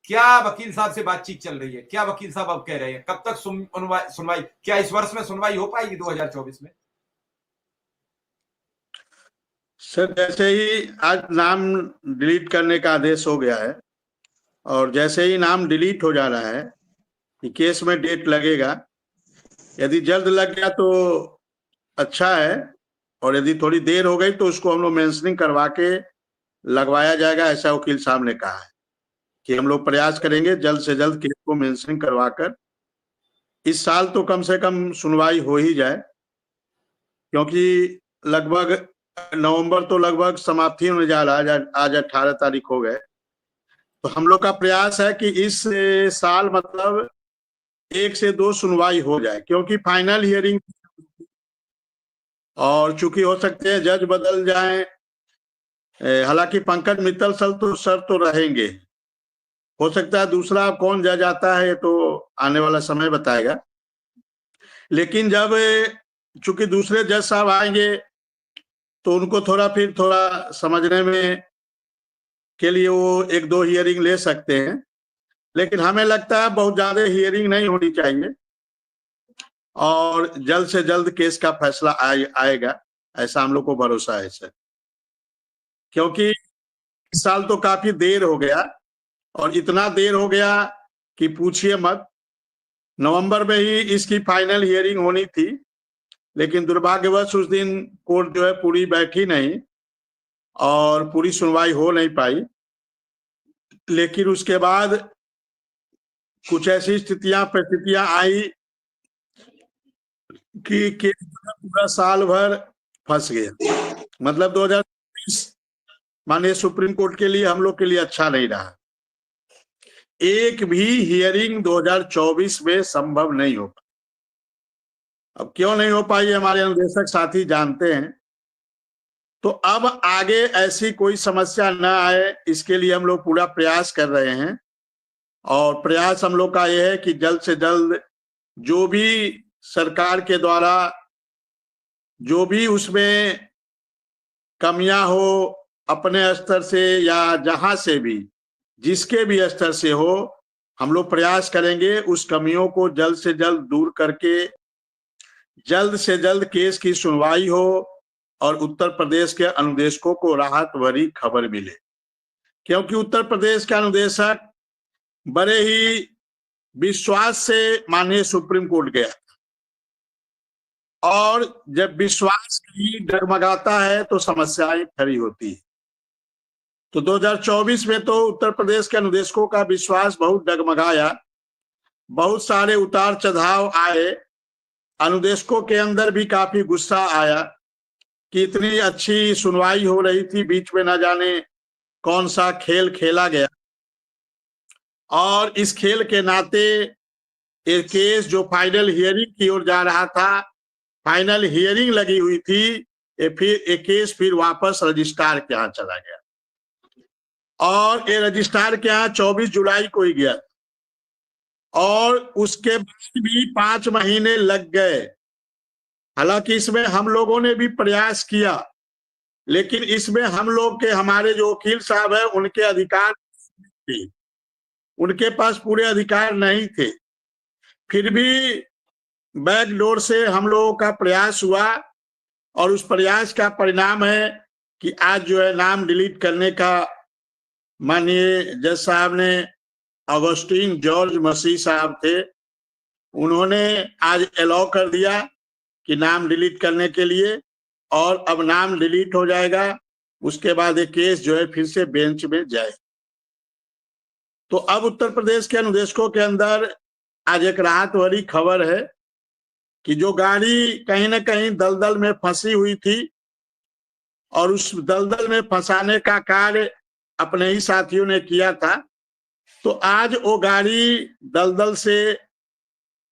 क्या वकील साहब से बातचीत चल रही है, क्या वकील साहब अब कह रहे हैं, कब तक सुनवाई, क्या इस वर्ष में सुनवाई हो पाएगी 2024 में? सर, जैसे ही आज नाम डिलीट करने का आदेश हो गया है और जैसे ही नाम डिलीट हो जा रहा है कि केस में डेट लगेगा, यदि जल्द लग गया तो अच्छा है, और यदि थोड़ी देर हो गई तो उसको हम लोग मेंशनिंग करवा के लगवाया जाएगा, ऐसा वकील साहब ने कहा है कि हम लोग प्रयास करेंगे जल्द से जल्द केस को मेंशनिंग करवाकर इस साल तो कम से कम सुनवाई हो ही जाए, क्योंकि लगभग नवंबर तो लगभग समाप्ति होने जा रहा है। आज 18 तारीख हो गए, तो हम लोग का प्रयास है कि इस साल मतलब 1 से 2 सुनवाई हो जाए, क्योंकि फाइनल हियरिंग और चूंकि हो सकते हैं जज बदल जाएं, हालांकि पंकज मित्तल सर तो रहेंगे, हो सकता है दूसरा कौन जज आता है तो आने वाला समय बताएगा। लेकिन जब चूंकि दूसरे जज साहब आएंगे तो उनको थोड़ा समझने में के लिए वो 1-2 हियरिंग ले सकते हैं, लेकिन हमें लगता है बहुत ज्यादा हियरिंग नहीं होनी चाहिए और जल्द से जल्द केस का फैसला आएगा, ऐसा हम लोग को भरोसा है सर। क्योंकि इस साल तो काफी देर हो गया, और इतना देर हो गया कि पूछिए मत। नवंबर में ही इसकी फाइनल हियरिंग होनी थी, लेकिन दुर्भाग्यवश उस दिन कोर्ट जो है पूरी बैठी नहीं और पूरी सुनवाई हो नहीं पाई। लेकिन उसके बाद कुछ ऐसी परिस्थितियां आई कि पूरा साल भर फंस गया। मतलब 2020 माननीय सुप्रीम कोर्ट के लिए, हम लोग के लिए अच्छा नहीं रहा। एक भी हियरिंग 2024 में संभव नहीं हो पाई। अब क्यों नहीं हो पाई, हमारे अनुदेशक साथी जानते हैं। तो अब आगे ऐसी कोई समस्या न आए, इसके लिए हम लोग पूरा प्रयास कर रहे हैं, और प्रयास हम लोग का यह है कि जल्द से जल्द जो भी सरकार के द्वारा जो भी उसमें कमियां हो, अपने स्तर से या जहां से भी, जिसके भी स्तर से हो, हम लोग प्रयास करेंगे उस कमियों को जल्द से जल्द दूर करके जल्द से जल्द केस की सुनवाई हो और उत्तर प्रदेश के अनुदेशकों को राहत भरी खबर मिले। क्योंकि उत्तर प्रदेश के अनुदेशक बड़े ही विश्वास से माननीय सुप्रीम कोर्ट गया, और जब विश्वास ही डगमगाता है तो समस्याएं खड़ी होती है। तो 2024 में तो उत्तर प्रदेश के अनुदेशकों का विश्वास बहुत डगमगाया, बहुत सारे उतार चढ़ाव आए, अनुदेशकों के अंदर भी काफी गुस्सा आया कि इतनी अच्छी सुनवाई हो रही थी, बीच में न जाने कौन सा खेल खेला गया, और इस खेल के नाते एक केस जो फाइनल हियरिंग की ओर जा रहा था, फाइनल हियरिंग लगी हुई थी, एक केस फिर वापस रजिस्ट्रार के यहाँ चला गया, और ये रजिस्ट्रार के यहाँ 24 जुलाई को ही गया, और उसके बाद भी 5 महीने लग गए। हालांकि इसमें हम लोगों ने भी प्रयास किया, लेकिन इसमें हम लोग के, हमारे जो वकील साहब है, उनके अधिकार थे, उनके पास पूरे अधिकार नहीं थे। फिर भी बैकडोर से हम लोगों का प्रयास हुआ, और उस प्रयास का परिणाम है कि आज जो है नाम डिलीट करने का माननीय जज साहब ने, ऑगस्टीन जॉर्ज मसीह साहब थे, उन्होंने आज अलाउ कर दिया कि नाम डिलीट करने के लिए, और अब नाम डिलीट हो जाएगा। उसके बाद ये केस जो है फिर से बेंच में जाए। तो अब उत्तर प्रदेश के अनुदेशकों के अंदर आज एक राहत भरी खबर है कि जो गाड़ी कहीं ना कहीं दलदल में फंसी हुई थी, और उस दलदल में फंसाने का कार्य अपने ही साथियों ने किया था, तो आज वो गाड़ी दलदल से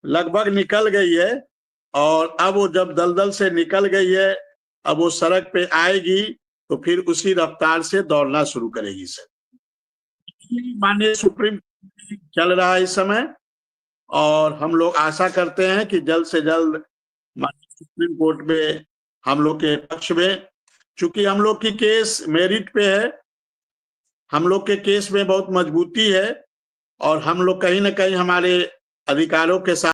लगभग निकल गई है, और अब वो जब दलदल से निकल गई है, अब वो सड़क पे आएगी तो फिर उसी रफ्तार से दौड़ना शुरू करेगी। सर, माननीय सुप्रीम चल रहा है इस समय, और हम लोग आशा करते हैं कि जल्द से जल्द माननीय सुप्रीम कोर्ट में हम लोग के पक्ष में, चूंकि हम लोग की केस मेरिट पे है, हम लोग के केस में बहुत मजबूती है, और हम लोग कहीं ना कहीं हमारे अधिकारों के साथ